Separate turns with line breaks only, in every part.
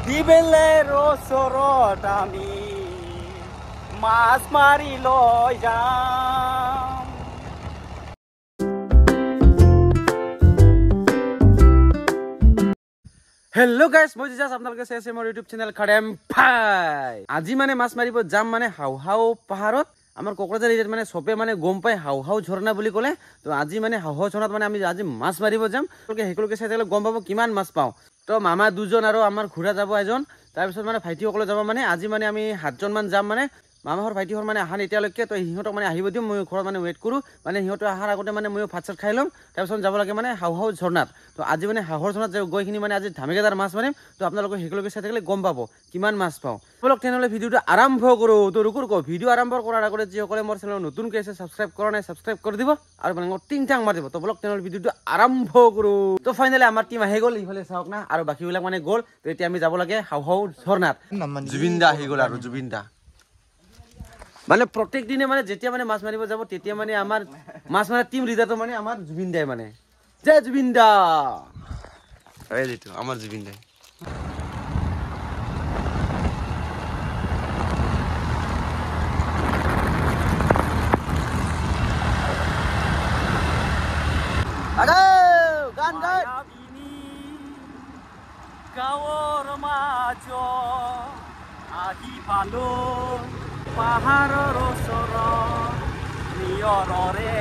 দিবেলেৰ ওচৰত আমি মাছ মাৰি লৈ যাম। হেল্ল' গাইজ, মই জিজাছ, আপোনালোকে চাই আছে মোৰ ইউটিউব চেনেল খাৰেম ফাই। আজি মানে মাছ মাৰিব যাম মানে হাওহাও পাহাৰত। আমাৰ কোকৰাঝাৰ এৰিয়াত মানে চবে মানে গম পায় হাওহাও ঝৰ্ণা বুলি ক'লে। তো আজি মানে হাওহাও ঝৰ্ণাত মানে আমি আজি মাছ মাৰিব যাম। সকলোকে চাই থাকিলে গম পাব কিমান মাছ পাওঁ। তো মামা দুজন আৰু আমাৰ খুৰা যাব এজন, তাৰপিছত মানে ভাইটিসকলে যাব। মানে আজি মানে আমি 7জনমান যাম। মানে মামাহৰ ভাইটিহৰ মানে আহা এতিয়ালৈকে, তো সিহঁতক মানে আহিব দিম। মই ঘৰত মানে ৱেইট কৰোঁ। মানে সিহঁতে অহাৰ আগতে মানে মই ভাত চাত খাই ল'ম, তাৰপিছত যাব লাগে মানে হাওহাও ঝৰ্ণাত। তো আজি মানে হাওহাও ঝৰ্ণাত গৈখিনি মানে আজি ধামেকেদাৰ মাছ মাৰিম। তো আপোনালোকে সকলোকে চাই থাকিলে গম পাব কিমান মাছ পাওঁ। বলক তেনেহ'লে ভিডিঅ'টো আৰম্ভ কৰোঁ। তো ৰুকুৰ ভিডিঅ' আৰম্ভ কৰাৰ আগতে যিসকলে মোৰ চেনেল নতুনকৈ আছে ছাবস্ক্ৰাইব কৰা নাই ছাবস্ক্ৰাইব কৰি দিব আৰু মানে টিং টাং মাৰি দিব। তো বলক তেনেহ'লে ভিডিঅ'টো আৰম্ভ কৰোঁ। তো ফাইনেলি আমাৰ টিম আহি গ'ল, ইফালে চাওক না, আৰু বাকীবিলাক মানে গ'ল। তো এতিয়া আমি যাব লাগে হাওহাও ঝৰ্ণাত। জুবিন দা আহি গ'ল আৰু জুবিন দা মানে প্ৰত্যেক দিনে মানে যেতিয়া মানে মাছ মাৰিব যাব তেতিয়া মানে আমাৰ মাছ মাৰা টিম লিডাৰটো মানে আমাৰ জুবিন দাই মানে জয় জুবিন দা। এইটো আমাৰ জুবিন দাই। গান গাই গাঁৱৰ মাজত আহি পালো পাহাৰৰ ওচৰত নিয়ৰৰে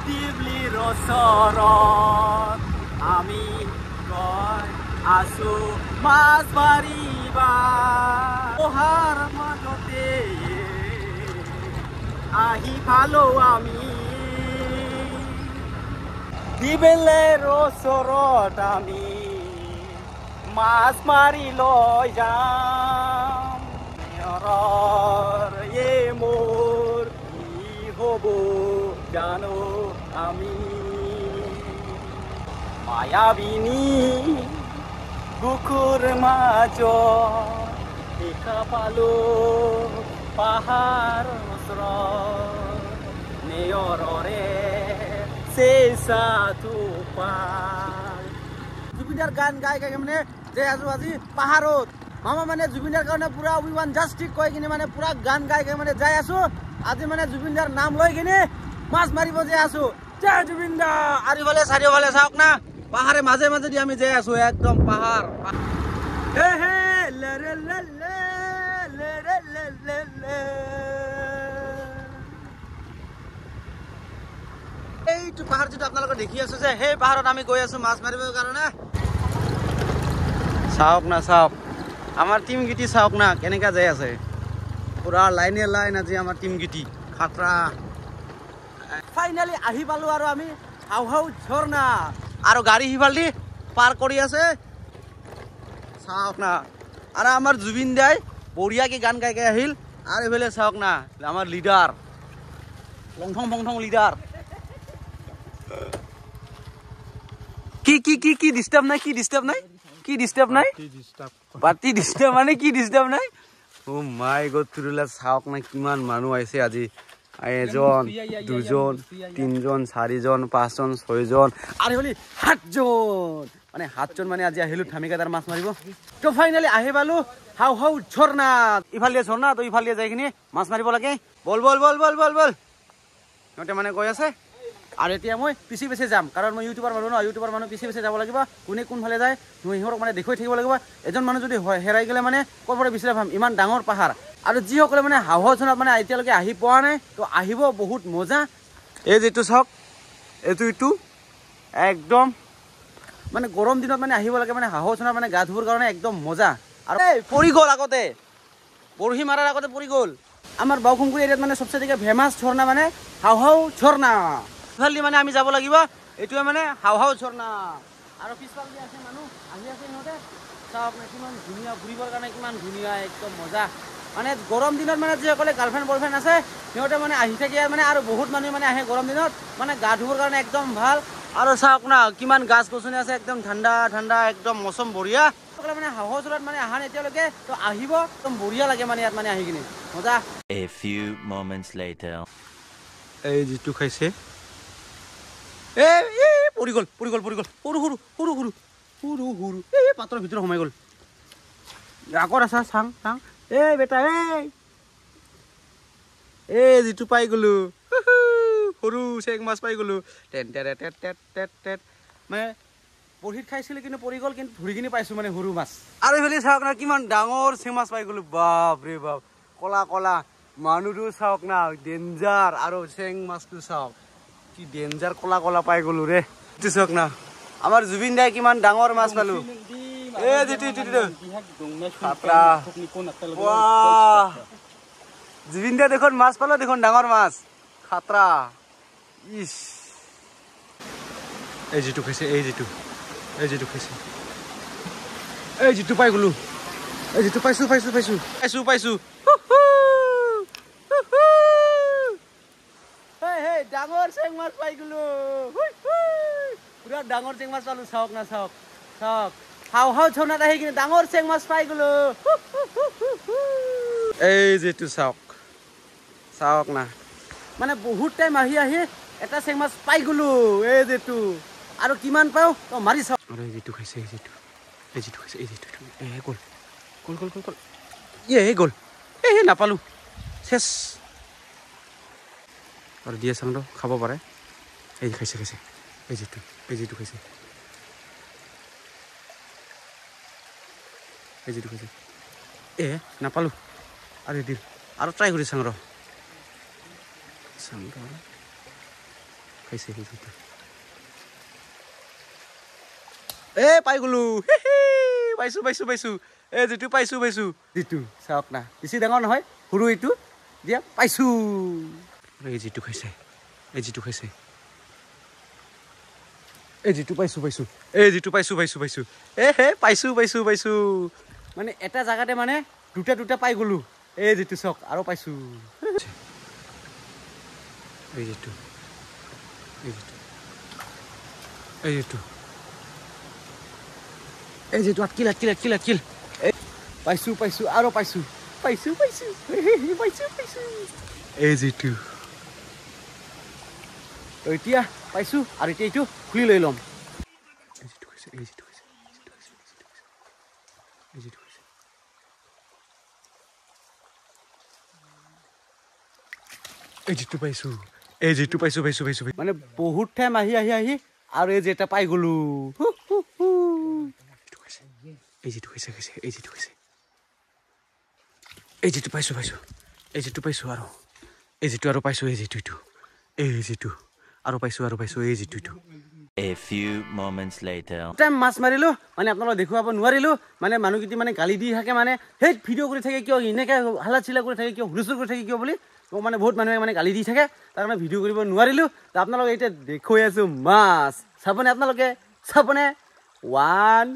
দিবলিৰ ওচৰত আমি গৈ আছো মাছ মাৰিবা। পহাৰ মাজতে আহি পালো আমি দিবেলেৰ ওচৰত আমি মাছ মাৰি লৈ যাম। মোৰ কি হ'ব জানো আমি মায়াবিনী বুকুৰ মাজত দেখা পালো পাহাৰ ওচৰত নেয়ৰৰে চেঁচাটো পাই। জুবিনদাৰ গান গাই গাই মানে যে আছো আজি পাহাৰত। মামা মানে জুবিনদাৰ কাৰণে পুৰা উই ওৱান জাষ্ট ঠিক কৈ কিনে মানে পুৰা গান গাই গাই মানে যাই আছো। আজি মানে জুবিনদাৰ নাম লৈ কিনে মাছ মাৰিব যাই আছো। জয় জুবিন দা। আৰিফালে চাৰিওফালে চাওক না, পাহাৰে মাজে মাজে দি আমি যাই আছো, একদম পাহাৰ। এইটো পাহাৰ যিটো আপোনালোকে দেখি আছো যে সেই পাহাৰত আমি গৈ আছো মাছ মাৰিবৰ কাৰণে। চাওক না, চাওক আমাৰ টিম গিটি চাওক না কেনেকা যাই আছে, পুৰা লাইনে লাইন আজি আমাৰ টিম গিটি খাতৰা। ফাইনেলি আহি পালো আৰু আমি হাওহাও ঝৰ্ণা, আৰু গাড়ী সিফালদি পাৰ কৰি আছে চাওক না। আৰু আমাৰ জুবিন দাই বঢ়িয়াকে গান গাই গাই আহিল। আৰু এইফালে চাওক না আমাৰ লিডাৰ লংথং ফংথং লিডাৰ। কি কি কি কি ডিস্টার্ব নাই, কি ডিস্টার্ব নাই, কি ডিস্টার্ব নাই, পার্টি ডিস্টার্ব মানে কি ডিস্টার্ব নাই। ও মাই গড তুৰুলা চাওক না কিমান মানুহ আহিছে আজি। এজন দুজন তিনজন চাৰিজন পাঁচজন ছয়জন আৰু হলি 7জন, মানে 7জন মানে আজি আহিলো ধামিকাদাৰ মাছ মাৰিব। তো ফাইনেলি আহি পালো হাওহাও ঝৰ্ণা। ইফালে ঝৰ্ণা, তো ইফালে যাই কিনে মাছ মাৰিব লাগে। বল বল বল বল বল বল সিহঁতে মানে কৈ আছে। আৰু এতিয়া মই পিছে পিছে যাম, কাৰণ মই ইউটিউবাৰ মানুহ ন, ইউটিউবাৰ মানুহ পিছে পিছে যাব লাগিব। কোনে কোনফালে যায় মই সিহঁতক মানে দেখুৱাই থাকিব লাগিব। এজন মানুহ যদি হেৰাই গ'লে মানে ক'ৰ পৰা বিচাৰি পাম, ইমান ডাঙৰ পাহাৰ। আৰু যিসকলে মানে হাওহাও ঝৰ্ণাত মানে এতিয়ালৈকে আহি পোৱা নাই তো আহিব, বহুত মজা। এই যিটো চাওক এইটো একদম মানে গৰম দিনত মানে আহিব লাগে, মানে হাওহাও ঝৰ্ণাত মানে গা ধুবৰ কাৰণে একদম মজা। আৰু পৰি গ'ল আগতে, বৰশী মাৰাৰ আগতে পৰি গ'ল। আমাৰ বাওখুংকুৰি এৰিয়াত মানে চবচে ফেমাছ ঝৰ্ণা মানে হাওহাও ঝৰ্ণা। ইফালে মানে আমি যাব লাগিব, এইটোৱে মানে হাওহাও ঝৰ্ণা। আৰু পিছফালে আছে মানুহ আহি আছে সিহঁতে চাওক না কিমান ধুনীয়া, ঘূৰিবৰ কাৰণে কিমান ধুনীয়া, একদম মজা। মানে গৰম দিনত মানে যিসকলে গাৰ্লফ্ৰেণ্ড বয়ফ্ৰেণ্ড আছে সিহঁতে মানে আহি থাকে মানে, আৰু বহুত মানুহ মানে আহে গৰম দিনত মানে গা ধুবৰ কাৰণে একদম ভাল। আৰু চাওক না কিমান গাছ গছনি আছে, একদম ঠাণ্ডা ঠাণ্ডা, একদম মৌচম বঢ়িয়া। মানে হাওহাও ঝৰ্ণাত মানে আহা এতিয়ালৈকে তো আহিব, একদম বঢ়িয়া লাগে মানে ইয়াত মানে আহি কিনে মজা।
A few moments later.
এই যিটো খাইছে পৰি গ'ল সৰু সৰু সৰু সৰু সৰু সৰু সৰু এই পাত্ৰৰ ভিতৰত সোমাই গ'ল। আগত আছা চাং চাং এই বেটা এই যিটো পাই গ'লো সৰু চেং মাছ পাই গ'লো ten TET TET TET TET TET মানে পঢ়িত খাইছিলোঁ কিন্তু পৰি গ'ল কিন্তু ধৰি কিনি পাইছোঁ মানে সৰু মাছ আৰু এইফালে চাওক না কিমান ডাঙৰ চেং মাছ পাই গ'লো বাপ ৰে বাপ কলা কলা মানুহটো চাওক না ডেঞ্জাৰ আৰু চেং মাছটো চাওক কি ডেঞ্জাৰ কলা কলা পাই গ'লো ৰে চাওক না আমাৰ জুবিন দাই কিমান ডাঙৰ মাছ পালো জুবিন দাই দেখোন মাছ পালো দেখোন ডাঙৰ মাছ খাতৰা ইস এই যিটো খাইছে এই যিটো খাইছে এই যিটো পাই গ'লো এই যিটো পাইছো পাইছো পাইছো পাইছো পাইছো ডাঙৰ চেং মাছ পাই গ'লো পুৰা ডাঙৰ চেং মাছ পালো চাওক না চাওক চাওক হাও হাও চনাত আহি কিনে ডাঙৰ চেং মাছ পাই গ'লো এই যিটো চাওক চাওক না মানে বহুত টাইম আহি আহি এটা চেং মাছ পাই গ'লো এই যিটো আৰু কিমান পাওঁ তো মাৰি চাওক আৰু এই যিটো খাইছে এই যিটো খাইছে এই যিটো গ'ল গ'ল গ'ল গ'ল গ'ল গ'ল নাপালোঁ চেছ আৰু দিয়ে চাওঁ তো খাব পাৰে এই খাইছে খাইছে এই যিটো খাইছে এই যিটো খাইছে নাপালোঁ আৰু দিল আৰু ট্ৰাই কৰি চাওঁ খাইছে সেই যিটো পাই গ'লো পাইছো পাইছো পাইছো এই যিটো পাইছো পাইছো যিটো চাওক না বেছি ডাঙৰ নহয় সৰু এইটো দিয়া পাইছো এই যিটো খাইছে এই যিটো খাইছে এই যিটো পাইছো পাইছো এই যিটো পাইছো পাইছো পাইছো পাইছো পাইছো পাইছো মানে এটা জাগাতে মানে দুটা দুটা পাই গ'লো এই যিটো চাওক আৰু পাইছো এই যিটো এই যিটো এই যিটো এই যিটো আটকিল আটকিল আটকিল আটকিল পাইছো পাইছো আৰু পাইছো পাইছো পাইছো পাইছো পাইছো এই যিটো এতিয়া পাইছো আৰু এতিয়া এইটো খুলি লৈ ল'ম এই যিটো খাইছে এই যিটো খাইছে এই যিটো খাইছে এই যিটো পাইছো এই যিটো পাইছো পাইছো পাইছো মানে বহুত টাইম আহি আহি আহি আৰু এই যে এটা পাই গ'লো এই যিটো খাইছে খাইছে এই যিটো খাইছে এই যিটো পাইছো পাইছো এই যিটো পাইছো আৰু এই যিটো আৰু পাইছো এই যিটো আৰু পাইছো এই যিটো
A few moments later.
Time মাছ মাৰিলো মানে আপোনালোক দেখুৱাব নোৱাৰিলো মানে মানুহকেইটি মানে গালি দি থাকে মানে সেই ভিডিঅ' কৰি থাকে কিয় এনেকৈ হালা চিলা কৰি থাকে কিয় হুলস্থুল কৰি থাকে কিয় বুলি মোক মানে বহুত মানুহে মানে গালি দি থাকে তাৰ কাৰণে ভিডিঅ' কৰিব নোৱাৰিলো তো আপোনালোকে এতিয়া দেখুৱাই আছো মাছ চাবনে আপোনালোকে চাবনে 1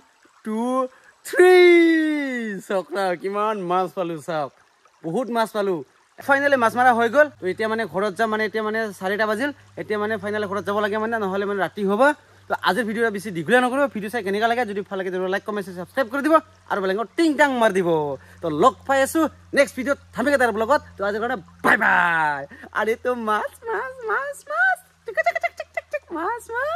2 3 চাওক না কিমান মাছ পালো চাওক বহুত মাছ পালো ফাইনেলি মাছ মাৰা হৈ গ'ল তো এতিয়া মানে ঘৰত যাম মানে এতিয়া মানে 4টা বাজিল এতিয়া মানে ফাইনেলি ঘৰত যাব লাগে মানে নহ'লে মানে ৰাতি হ'ব তো আজিৰ ভিডিঅ'টা বেছি দীঘলীয়া নকৰিব ভিডিঅ' চাই কেনেকুৱা লাগে যদি ভাল লাগে তেতিয়াহ'লে লাইক কমেণ্ট ছাবস্ক্ৰাইব কৰি দিব আৰু বেলেগত টিং টাং মাৰি দিব তো লগ পাই আছো নেক্সট ভিডিঅ'ত থামিকে তাৰ ব্লগত তো আজিৰ কাৰণে বাই বাই আৰু তো মাছ মাছ মাছ মাছ মাছ মাছ